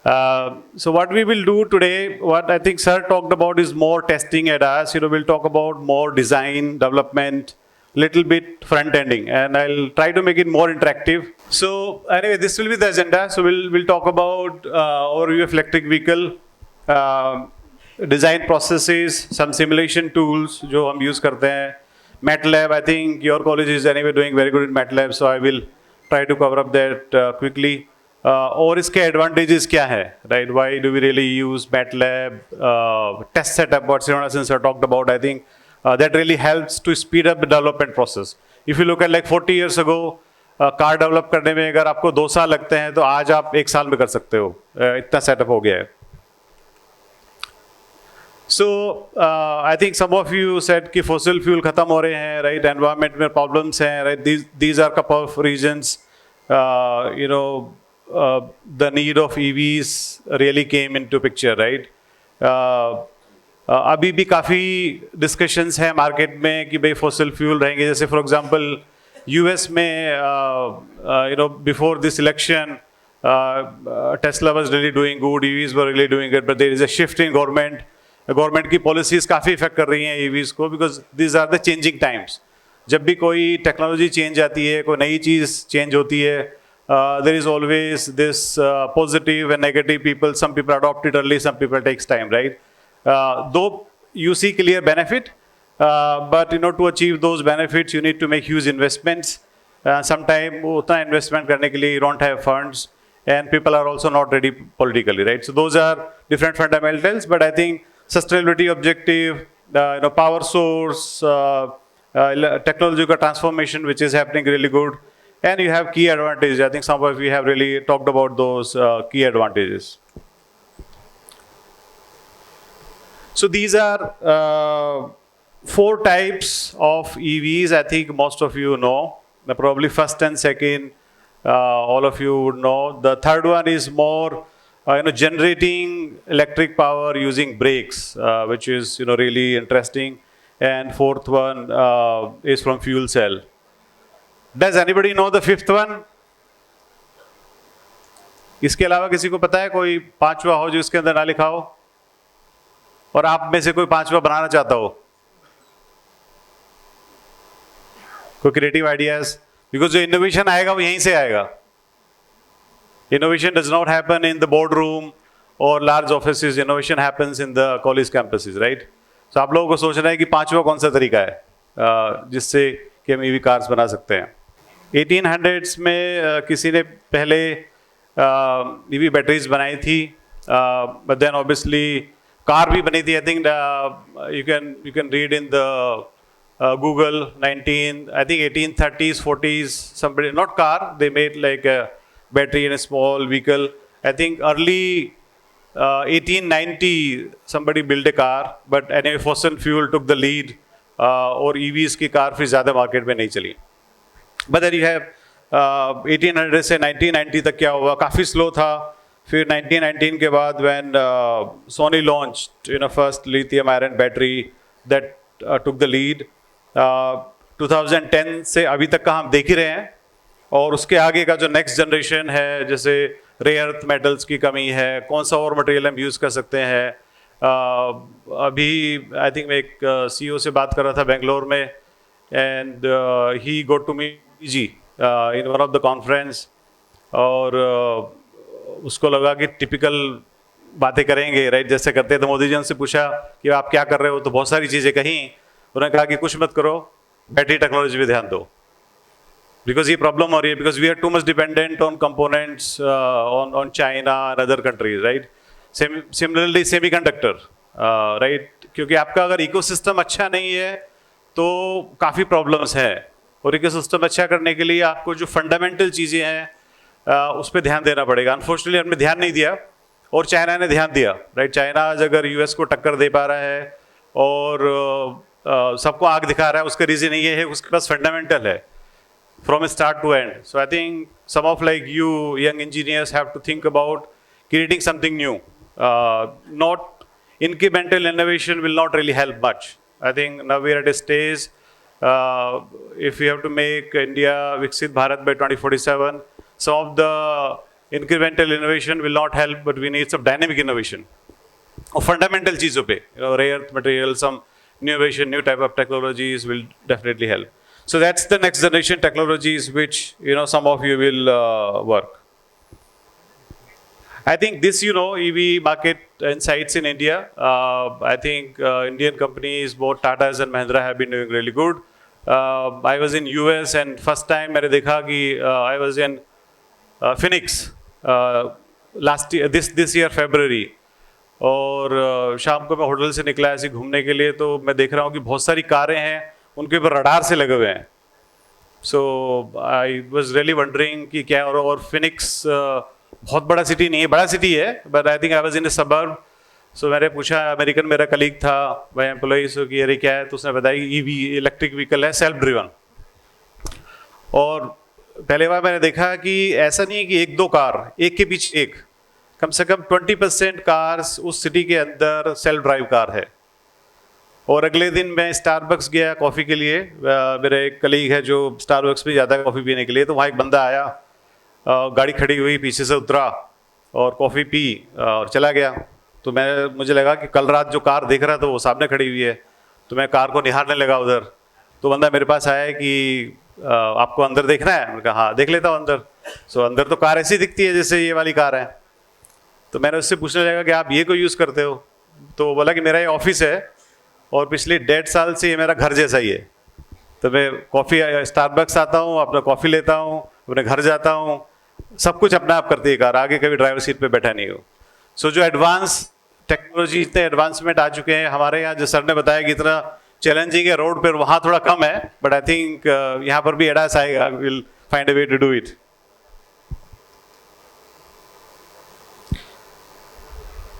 So what we will do today, what I think Sir talked about is more testing at us. We'll talk about more design, development, little bit front ending, and I'll try to make it more interactive. So anyway, this will be the agenda. So we'll talk about overview of electric vehicle, design processes, some simulation tools जो हम use करते हैं. MATLAB, I think your college is anyway doing very good in MATLAB, so I will try to cover up that quickly. और इसके advantages क्या है, right? Why do we really use MATLAB? Test setup, what Srinivasan sir talked about, I think that really helps to speed up the development process. If you look at like 40 years ago, car develop करने में अगर आपको 2 साल लगते हैं तो आज आप 1 साल में कर सकते हो, इतना सेटअप हो गया है. So I think some of you said कि fossil fuel खत्म हो रहे हैं, right? Environment में problems हैं, right? These are couple of reasons. The need of EVs really came into picture, right? अभी भी काफ़ी discussions हैं market में कि भाई fossil fuel रहेंगे. जैसे for example US में before this election Tesla was really doing good, EVs were really doing good, but there is a shift in government. Government की पॉलिसीज़ काफ़ी इफेक्ट कर रही हैं ईवीज़ को, because this are the changing times. जब भी कोई टेक्नोलॉजी चेंज आती है, कोई नई चीज़ चेंज होती है, there is always this positive and negative people. Some people adopt it early, some people takes time, right? Though you see clear benefit, but to achieve those benefits you need to make huge investments. Some time उतना investment करने के लिए you don't have funds and people are also not ready politically, right? So those are different fundamentals, but I think sustainability objective, power source, technological transformation which is happening really good, and you have key advantages. I think some of you have really talked about those key advantages. So these are 4 types of EVs. I think most of you know. Probably first and second all of you would know. The third one is more generating electric power using brakes, which is really interesting. And fourth one is from fuel cell. Does anybody know the fifth one? इसके अलावा किसी को पता है कोई पांचवा हो जो इसके अंदर ना लिखा हो, और आप में से कोई पांचवा बनाना चाहता हो? कोई क्रिएटिव आइडियाज? बिकॉज जो इनोवेशन आएगा वो यहीं से आएगा. Innovation does not happen in the boardroom or large offices. Innovation happens in the college campuses, right? So आप लोगों को सोचना है कि पांचवा कौन सा तरीका है जिससे कि हम ईवी कार्स बना सकते हैं. 1800s में किसी ने पहले ईवी बैटरीज बनाई थी, but then obviously कार भी बनी थी. I think you can read in the Google 1830s, 40s, somebody, not car, they made like a battery in a small vehicle. I think early 1890 somebody built a car, but anyway fossil fuel took the lead, और EVs की car फिर ज़्यादा market में नहीं चली. But then you have 1800 से 1990 तक क्या हुआ, काफ़ी स्लो था. फिर 1919 के बाद when Sony launched first lithium ion battery that took the lead. 2010 से अभी तक का हम देख ही रहे हैं, और उसके आगे का जो नेक्स्ट जनरेशन है, जैसे रेयर अर्थ मेटल्स की कमी है, कौन सा और मटेरियल हम यूज़ कर सकते हैं. अभी आई थिंक मैं एक CEO से बात कर रहा था बेंगलोर में, and he got to me जी in one of the conference, और उसको लगा कि टिपिकल बातें करेंगे, राइट, जैसे करते थे. मोदी जी ने पूछा कि आप क्या कर रहे हो, तो बहुत सारी चीज़ें कहीं. उन्होंने कहा कि कुछ मत करो, बैटरी टेक्नोलॉजी पे ध्यान दो, बिकॉज ये प्रॉब्लम हो रही है, because we are too much dependent on components on China and other countries, right. Similarly semiconductor, right, क्योंकि आपका अगर इकोसिस्टम अच्छा नहीं है तो काफ़ी प्रॉब्लम्स हैं, और इकोसिस्टम अच्छा करने के लिए आपको जो फंडामेंटल चीज़ें हैं उस पर ध्यान देना पड़ेगा. अनफॉर्चुनेटली हमने ध्यान नहीं दिया, और चाइना ने ध्यान दिया, राइट. चाइना आज अगर US को टक्कर दे पा रहा है और सबको आग दिखा रहा है, उसका रीज़न ये है उसके पास फंडामेंटल है from start to end. So I think some of like you young engineers have to think about creating something new. Not incremental innovation will not really help much. I think now we are at a stage, if we have to make India Viksit Bharat by 2047, some of the incremental innovation will not help, but we need some dynamic innovation. और fundamental चीज़ों पे, rare earth material, some innovation, new type of technologies will definitely help. So that's the next generation technologies which some of you will work. I think this EV market insights in India. I think Indian companies, both Tata's and Mahindra, have been doing really good. I was in US and first time मैंने देखा कि I was in Phoenix last year, this year February. और शाम को मैं hotel से निकला ऐसे घूमने के लिए, तो मैं देख रहा हूँ कि बहुत सारी कारें हैं, उनके ऊपर रडार से लगे हुए हैं. सो आई वाज रियली वंडरिंग कि क्या. और फिनिक्स बहुत बड़ा सिटी नहीं है, बड़ा सिटी है, but I think I was in a suburb. So मैंने पूछा, अमेरिकन मेरा कलीग था, वह एम्प्लॉई, सो कि अरे क्या है, तो उसने बताया कि ईवी, इलेक्ट्रिक व्हीकल है, सेल्फ ड्रिवन. और पहले बार मैंने देखा कि ऐसा नहीं है कि एक दो कार, एक के पीछे एक, कम से कम 20% कार्स उस सिटी के अंदर सेल्फ ड्राइव कार है. और अगले दिन मैं स्टारबक्स गया कॉफ़ी के लिए. मेरा एक कलीग है जो स्टारबक्स में जाता है कॉफ़ी पीने के लिए, तो वहाँ एक बंदा आया, गाड़ी खड़ी हुई, पीछे से उतरा और कॉफ़ी पी और चला गया. तो मुझे लगा कि कल रात जो कार देख रहा था वो सामने खड़ी हुई है, तो मैं कार को निहारने लगा उधर. तो बंदा मेरे पास आया कि आपको अंदर देखना है. मैंने कहा हाँ देख लेता हूँ अंदर. सो अंदर तो कार ऐसी दिखती है जैसे ये वाली कार है. तो मैंने उससे पूछने लगा कि आप ये को यूज़ करते हो? तो वो बोला कि मेरा ये ऑफिस है और पिछले 1.5 साल से ये मेरा घर जैसा ही है. तो मैं स्टारबक्स आता हूँ, अपना कॉफ़ी लेता हूँ, अपने घर जाता हूँ, सब कुछ अपना आप करती है कार, आगे कभी ड्राइवर सीट पे बैठा नहीं हो. सो जो एडवांस टेक्नोलॉजी, इतने एडवांसमेंट आ चुके हैं हमारे यहाँ, जो सर ने बताया कि इतना चैलेंजिंग है रोड पर, वहाँ थोड़ा कम है, बट आई थिंक यहाँ पर भी एडास आएगा, will find a way to do it.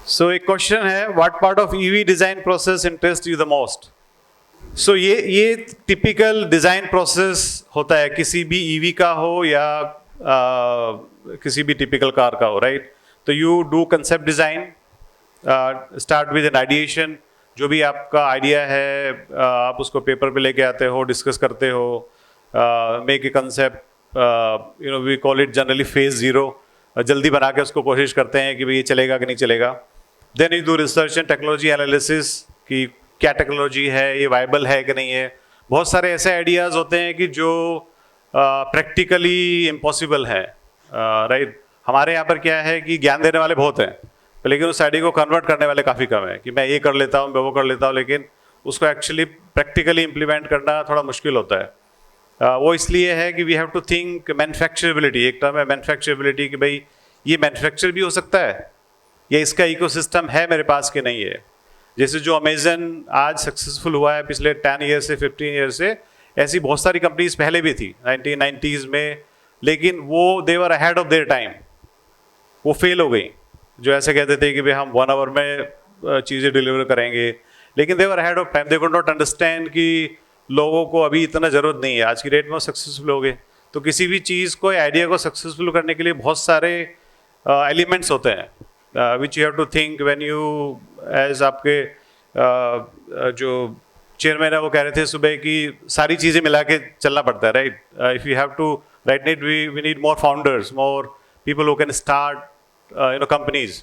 So एक क्वेश्चन है, what part of EV design process interest you the most? So ये टिपिकल डिजाइन प्रोसेस होता है, किसी भी ईवी का हो या किसी भी टिपिकल कार का हो, राइट? तो you do concept design, start with an ideation. जो भी आपका आइडिया है आप उसको पेपर पे लेके आते हो, डिस्कस करते हो, make a concept, we call it generally phase 0. जल्दी बना के उसको कोशिश करते हैं कि भाई ये चलेगा कि नहीं चलेगा. Then you do research and technology analysis कि क्या टेक्नोलॉजी है, ये वायबल है कि नहीं है. बहुत सारे ऐसे आइडियाज़ होते हैं कि जो प्रैक्टिकली इम्पॉसिबल है, राइट? हमारे यहाँ पर क्या है कि ज्ञान देने वाले बहुत हैं, लेकिन उस आइडिया को कन्वर्ट करने वाले काफ़ी कम है. कि मैं ये कर लेता हूँ, मैं वो कर लेता हूँ, लेकिन उसको एक्चुअली प्रैक्टिकली इम्प्लीमेंट करना थोड़ा मुश्किल होता है. वो इसलिए है कि वी हैव टू थिंक मैन्युफैक्चरेबिलिटी. एक टर्म है मैन्युफैक्चरेबिलिटी, कि भाई ये मैन्युफैक्चर भी हो सकता है, या इसका इकोसिस्टम है मेरे पास कि नहीं है. जैसे जो अमेजन आज सक्सेसफुल हुआ है पिछले 10 ईयर से, 15 ईयर से, ऐसी बहुत सारी कंपनीज पहले भी थी 1990s में, लेकिन वो दे were ahead of their time. वो फेल हो गई. जो ऐसे कहते थे कि भाई हम 1 आवर में चीज़ें डिलीवर करेंगे, लेकिन they were ahead of time. They could not understand कि लोगों को अभी इतना ज़रूरत नहीं है, आज की डेट में सक्सेसफुल हो गए. तो किसी भी चीज़ को, आइडिया को सक्सेसफुल करने के लिए बहुत सारे एलिमेंट्स होते हैं which you have to think when you as आपके जो चेयरमैन है वो कह रहे थे सुबह कि सारी चीज़ें मिला के चलना पड़ता है, right? If you have to right need we need more founders, more people who can start companies.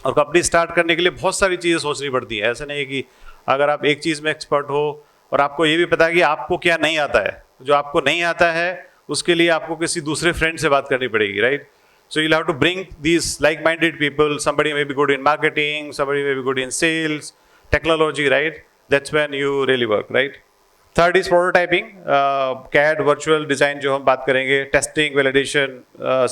और कंपनी स्टार्ट करने के लिए बहुत सारी चीज़ें सोचनी पड़ती है. ऐसा नहीं है कि अगर आप एक चीज़ में एक्सपर्ट हो और आपको ये भी पता है कि आपको क्या नहीं आता है, जो आपको नहीं आता है उसके लिए आपको किसी दूसरे फ्रेंड से बात करनी पड़ेगी, right? So you'll have to bring these like-minded people. Somebody may be good in marketing, somebody may be good in sales, technology, right? That's when you really work, right? Third is prototyping, CAD, virtual design जो हम बात करेंगे, testing, validation,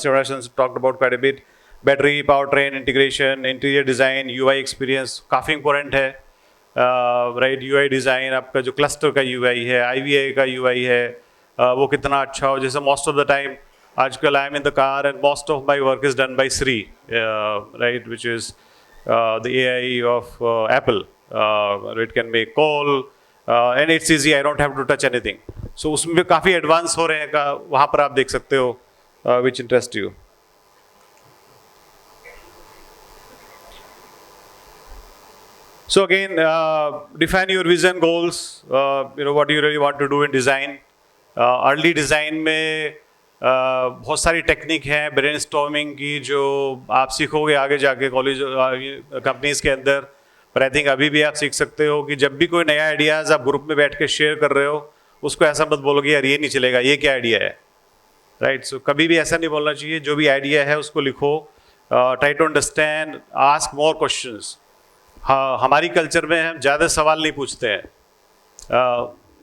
simulations talked about quite a bit, battery, powertrain integration, interior design, UI experience काफ़ी important है, right? UI design आपका जो cluster का UI है, IVA का UI है, वो कितना अच्छा हो. जैसे most of the time आजकल I am in the car and most of my work is done by Siri, right, which is the AI of Apple. It can make call and it's easy, I don't have to touch anything. So उसमें भी काफ़ी advance हो रहे हैं, वहाँ पर आप देख सकते हो which interest you. So again, define your vision, goals, what you really want to do in design. Early design में बहुत सारी टेक्निक है ब्रेनस्टॉर्मिंग की जो आप सीखोगे आगे जाके कॉलेज कंपनीज के अंदर, पर आई थिंक अभी भी आप सीख सकते हो कि जब भी कोई नया आइडियाज़ आप ग्रुप में बैठ के शेयर कर रहे हो, उसको ऐसा मत बोलोगे यार ये नहीं चलेगा, ये क्या आइडिया है, राइट। सो कभी भी ऐसा नहीं बोलना चाहिए, जो भी आइडिया है उसको लिखो, try to understand, ask more questions. हाँ, हमारी कल्चर में हम ज़्यादा सवाल नहीं पूछते हैं,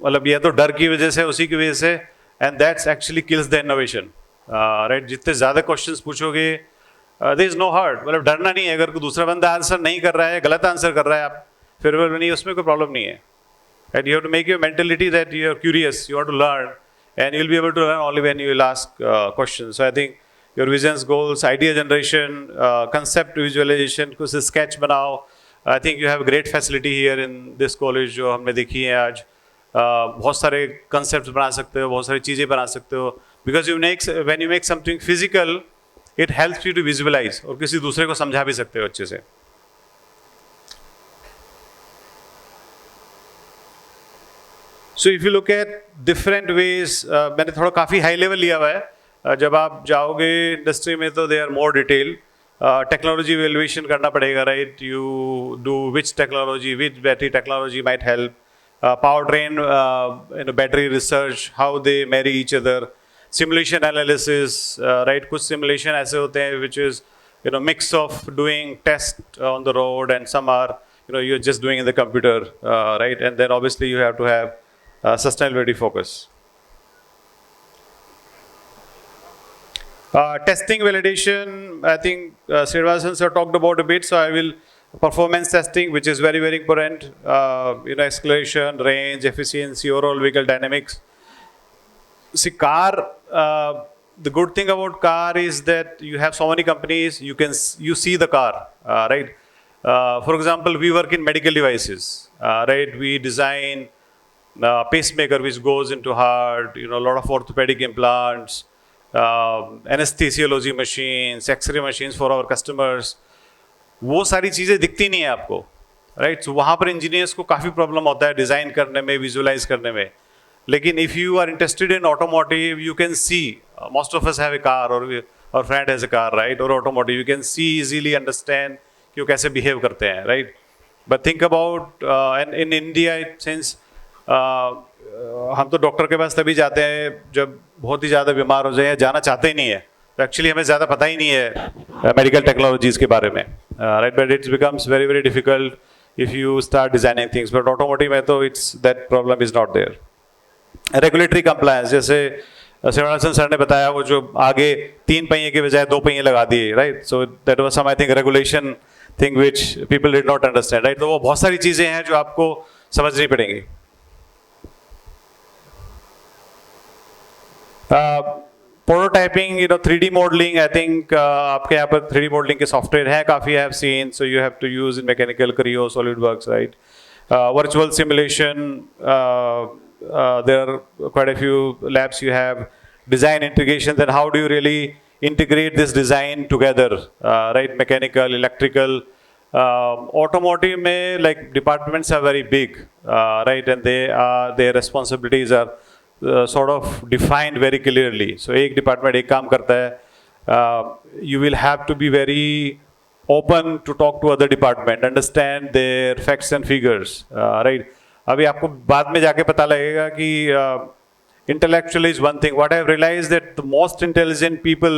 मतलब ये तो डर की वजह से, उसी की वजह से, and that's actually kills the innovation, right. जितने ज़्यादा क्वेश्चंस पूछोगे देयर इज़ नो हर्ट, मतलब डरना नहीं है। अगर कोई दूसरा बंदा आंसर नहीं कर रहा है, गलत आंसर कर रहा है, आप फिर नहीं, उसमें कोई प्रॉब्लम नहीं है, and you have to make your mentality that you are curious, you want to learn, and you'll be able to learn only when you will ask questions. So I think your visions, goals, idea generation, concept visualization, कुछ sketch बनाओ. I think you have a great facility here in this college जो हमने देखी है आज. बहुत सारे concepts बना सकते हो, बहुत सारी चीज़ें बना सकते हो. Because when you make something physical, it helps you to visualize, और किसी दूसरे को समझा भी सकते हो अच्छे से. So if you look at different ways, मैंने थोड़ा काफ़ी हाई लेवल लिया हुआ है, जब आप जाओगे इंडस्ट्री में तो they are more detail, technology valuation करना पड़ेगा, right. You do which technology, which battery technology might help, power train, battery research, how they marry each other, simulation analysis, right. कुछ सिमुलेशन ऐसे होते हैं which is mix of doing test on the road and some are you're just doing in the computer, right, and then obviously you have to have sustainability focus. Testing validation, I think Srinivasan sir talked about a bit, so I will performance testing, which is very, very important, acceleration, range, efficiency, overall vehicle dynamics. See, car, the good thing about car is that you have so many companies, you see the car, right. For example, we work in medical devices, right. We design pacemaker which goes into heart, a lot of orthopedic implants, anesthesiology machines, X-ray machines for our customers. वो सारी चीज़ें दिखती नहीं है आपको, right. सो वहाँ पर engineers को काफ़ी प्रॉब्लम होता है डिज़ाइन करने में, विजुलाइज करने में। लेकिन if you are interested in automotive, you can see, most of us have a car और friend has a car, right, और automotive, you can see easily understand कि वो कैसे बिहेव करते हैं, right. But think about in India, since हम तो doctor के पास तभी जाते हैं जब बहुत ही ज़्यादा बीमार हो जाए, जाना चाहते ही नहीं है, तो एक्चुअली हमें ज़्यादा पता ही नहीं है मेडिकल टेक्नोलॉजीज़ के बारे में, right. But it's becomes very very difficult if you start designing things, but automotive में तो it's that problem is not there. Regulatory compliance, जैसे श्रीनिवासन सर ने बताया, वो जो आगे 3 पहिए के बजाय 2 पहिए लगा दिए, right. So that was some, I think, regulation thing which people did not understand, right. तो वो बहुत सारी चीज़ें हैं जो आपको समझनी पड़ेंगी। Prototyping, 3D modelling, I think आपके यहाँ पर 3D मॉडलिंग के सॉफ्टवेयर हैं काफ़ी, have seen, so you have to use in mechanical, Creo, SolidWorks, right. Virtual simulation, there are quite a few labs you have, design integration, then how do you really integrate this design together, right, mechanical, electrical, automotive में, like, departments are very big, right, and their responsibilities are sort of defined very clearly. So एक department एक काम करता है, you will have to be very open to talk to other department, understand their facts and figures, right. अभी आपको बाद में जाके पता लगेगा कि intellectual is one thing. What I have realized that the most intelligent people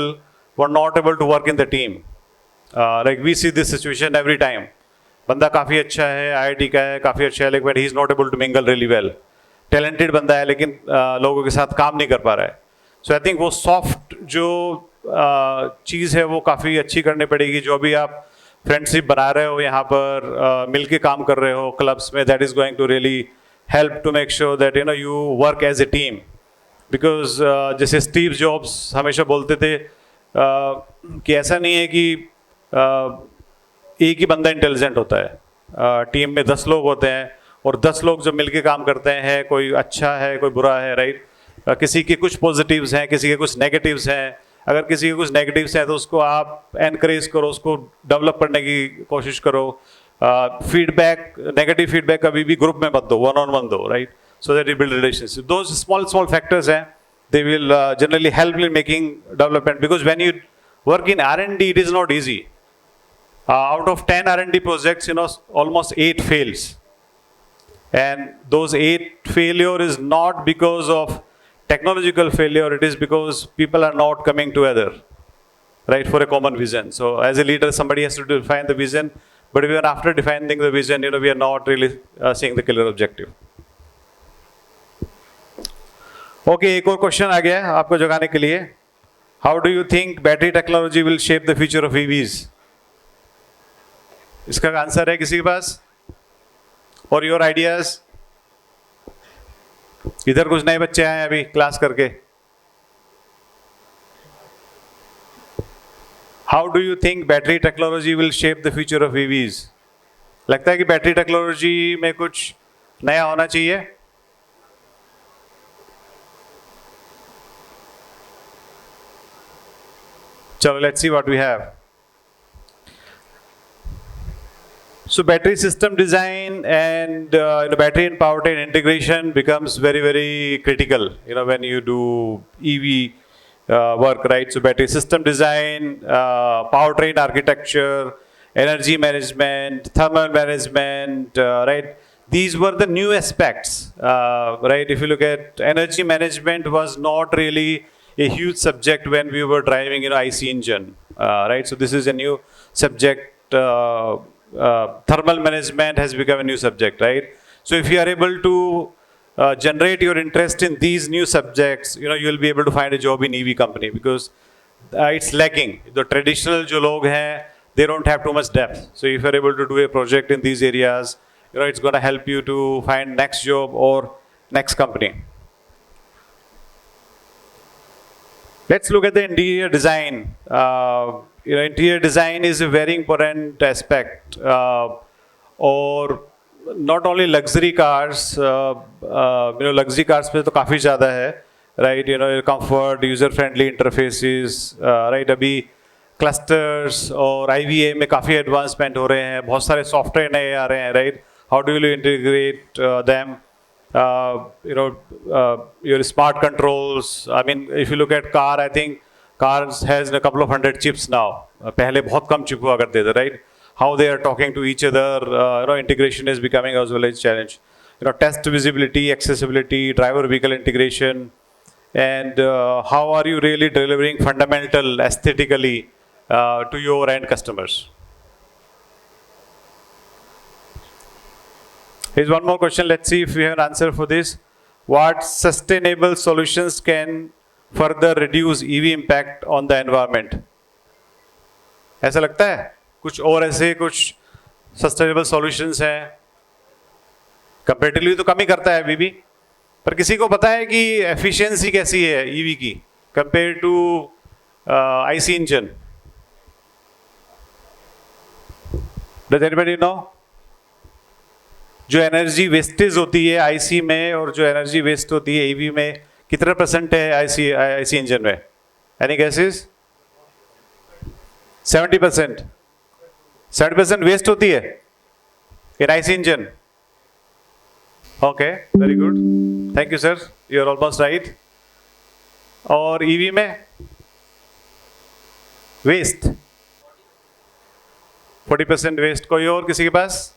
were not able to work in the team. Like we see this situation every time. बंदा काफ़ी अच्छा है, IIT का है, काफ़ी अच्छा है, लेकिन but he is not able to mingle really well. Talented बंदा है, लेकिन लोगों के साथ काम नहीं कर पा रहा है. So I think वो soft जो चीज़ है वो काफ़ी अच्छी करनी पड़ेगी. जो भी आप फ्रेंडशिप बना रहे हो यहाँ पर, मिल के काम कर रहे हो क्लब्स में, that is going to really help to make sure that you work as a team. Because जैसे स्टीव जॉब्स हमेशा बोलते थे कि ऐसा नहीं है कि एक ही बंदा इंटेलिजेंट होता है, टीम में 10 लोग होते हैं और 10 लोग जो मिल के काम करते हैं, कोई अच्छा है कोई बुरा है, राइट। किसी के कुछ पॉजिटिव्स हैं, किसी के कुछ नेगेटिव्स हैं। अगर किसी के कुछ नेगेटिव्स हैं तो उसको आप एनकरेज करो, उसको डेवलप करने की कोशिश करो। फीडबैक, नेगेटिव फीडबैक कभी भी ग्रुप में मत दो, 1-on-1 दो, right, so that you build relationship. दो स्मॉल फैक्टर्स हैं they will generally help in making development, because when you work in R&D, it is not easy. Out of 10 R&D projects, almost 8 fails. And those 8 failure is not because of technological failure, it is because people are not coming together, right, for a common vision. So as a leader, somebody has to define the vision, but even after defining the vision, we are not really seeing the clear objective. Okay, एक और question आ गया है आपको जगाने के लिए. How do you think battery technology will shape the future of EVs? इसका answer है किसी के पास? और योर आइडियाज? इधर कुछ नए बच्चे आए अभी क्लास करके. How do you think battery technology will shape the future of EVs? लगता है कि बैटरी टेक्नोलॉजी में कुछ नया होना चाहिए? चलो, let's see what we have. So battery system design and battery and powertrain integration becomes very, very critical, when you do EV work, right? So battery system design, powertrain architecture, energy management, thermal management, right? These were the new aspects, right? If you look at energy management, was not really a huge subject when we were driving, IC engine, right? So this is a new subject. Thermal management has become a new subject, right? So if you are able to generate your interest in these new subjects, you'll be able to find a job in EV company, because it's lacking. The traditional jo log hain, they don't have too much depth. So if you're able to do a project in these areas, it's going to help you to find next job or next company. Let's look at the interior design. Interior design is a very important aspect, or not only luxury cars, luxury cars पे तो काफ़ी ज़्यादा है, right? Comfort, user-friendly interfaces, right? अभी clusters और IVA में काफ़ी advancement हो रहे हैं, बहुत सारे software नए आ रहे हैं, right? How do you integrate them? Your smart controls. I mean, if you look at car, I think cars has a couple of hundred chips now. पहले बहुत कम चिप हुआ करते थे, right? How they are talking to each other, integration is becoming as well as a challenge. Test visibility, accessibility, driver vehicle integration, and how are you really delivering fundamental aesthetically to your end customers? Here's one more question. Let's see if we have an answer for this. What sustainable solutions can further reduce EV impact on the environment? ऐसा लगता है कुछ और ऐसे कुछ sustainable solutions हैं? Comparatively तो कम ही करता है अभी भी, पर किसी को पता है कि एफिशिएंसी कैसी है ईवी की compare to IC engine? Does anybody know? जो एनर्जी वेस्टेज होती है आईसी में और जो एनर्जी वेस्ट होती है ईवी में, कितना % है आईसी इंजन में? Any guesses? 70%. 70% वेस्ट होती है in IC engine. Okay, very good, thank you sir, you are almost right. और ईवी में वेस्ट 40% वेस्ट. कोई और किसी के पास?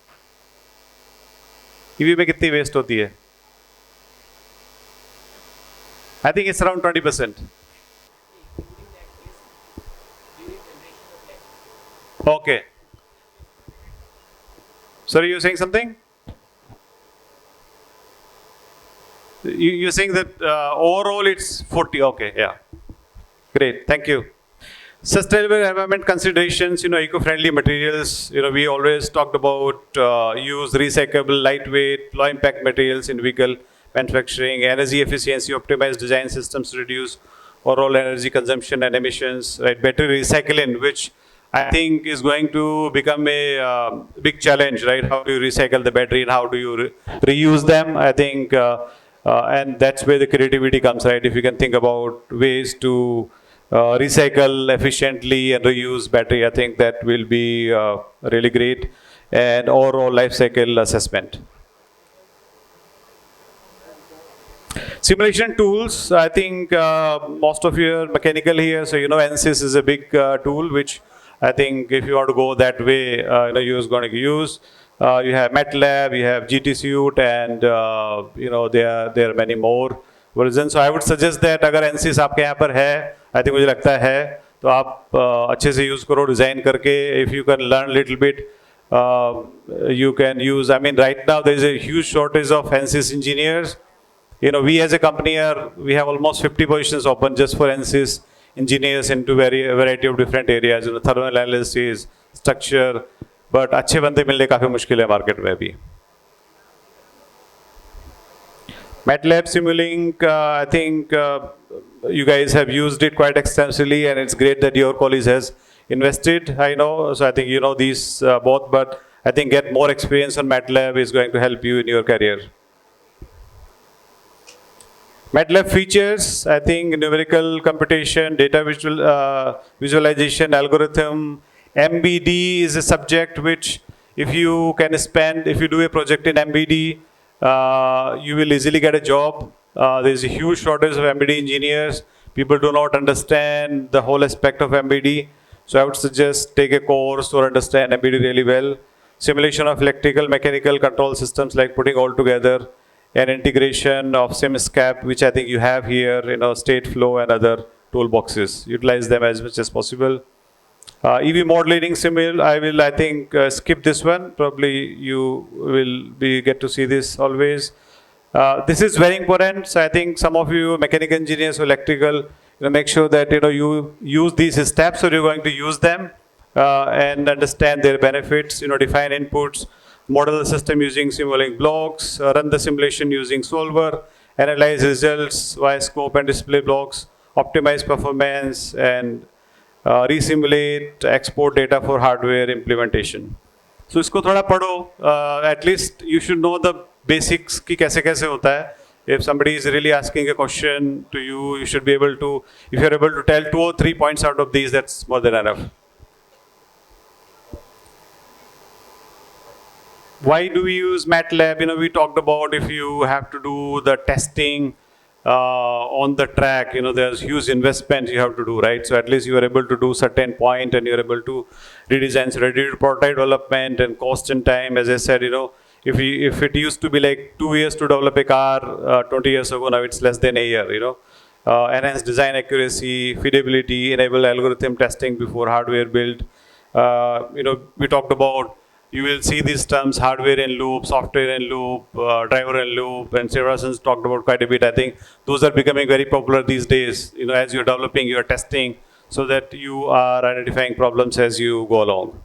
ईवी में कितनी वेस्ट होती है? I think it's around 20%. Okay. Sorry, you're saying something? You're saying that overall it's 40. Okay, yeah. Great, thank you. Sustainable environment considerations, eco-friendly materials. We always talked about use recyclable, lightweight, low impact materials in vehicle manufacturing, energy efficiency, optimized design systems to reduce overall energy consumption and emissions, right? Battery recycling, which I think is going to become a big challenge, right? How do you recycle the battery and how do you reuse them? I think, and that's where the creativity comes, right? If you can think about ways to recycle efficiently and reuse battery, I think that will be really great. And overall life cycle assessment. Simulation tools, I think most of you are mechanical here, so you know ANSYS is a big tool which I think if you want to go that way, you're going to use. You have MATLAB, you have GT Suite, and there are many more versions. So I would suggest that अगर ANSYS आपके यहाँ पर है, I think मुझे लगता है, तो आप अच्छे से use करो डिज़ाइन करके. If you can learn little bit, you can use. I mean, right now there is a huge shortage of ANSYS engineers. You know, we as a company we have almost 50 positions open just for ANSYS engineers into variety of different areas. You know, thermal analysis, structure, but अच्छे बंदे मिलने काफी मुश्किल है market में अभी. MATLAB Simulink, I think you guys have used it quite extensively, and it's great that your colleagues has invested. I know, so I think you know these both, but I think get more experience on MATLAB is going to help you in your career. MATLAB features, I think numerical computation, data visualization, algorithm. MBD is a subject which if you do a project in MBD, you will easily get a job. There is a huge shortage of MBD engineers. People do not understand the whole aspect of MBD. So I would suggest take a course or understand MBD really well. Simulation of electrical, mechanical control systems, like putting all together, and integration of SimSCAP, which I think you have here, state flow and other toolboxes. Utilize them as much as possible. EV modeling simul, I think skip this one. Probably you will get to see this always. This is very important. So I think some of you mechanical engineers or electrical, make sure that you use these steps, or you're going to use them and understand their benefits. Define inputs, model the system using Simulink blocks, run the simulation using Solver, analyze results via scope and display blocks, optimize performance, and resimulate, export data for hardware implementation. So इसको थोड़ा पढ़ो. At least you should know the basics की कैसे कैसे होता है. If somebody is really asking a question to you, you should be able to, if you're able to tell 2 or 3 points out of these, that's more than enough. Why do we use MATLAB? We talked about if you have to do the testing on the track, there's huge investments you have to do, right? So at least you are able to do certain point, and you're able to redesign, so ready to prototype development and cost and time. As I said, if it used to be like 2 years to develop a car 20 years ago, now it's less than a year, enhance design accuracy, feasibility, enable algorithm testing before hardware build. We talked about, you will see these terms, hardware in loop, software in loop, driver in loop, and Srinivasan's talked about quite a bit. I think those are becoming very popular these days. As you're developing, you're testing, so that you are identifying problems as you go along.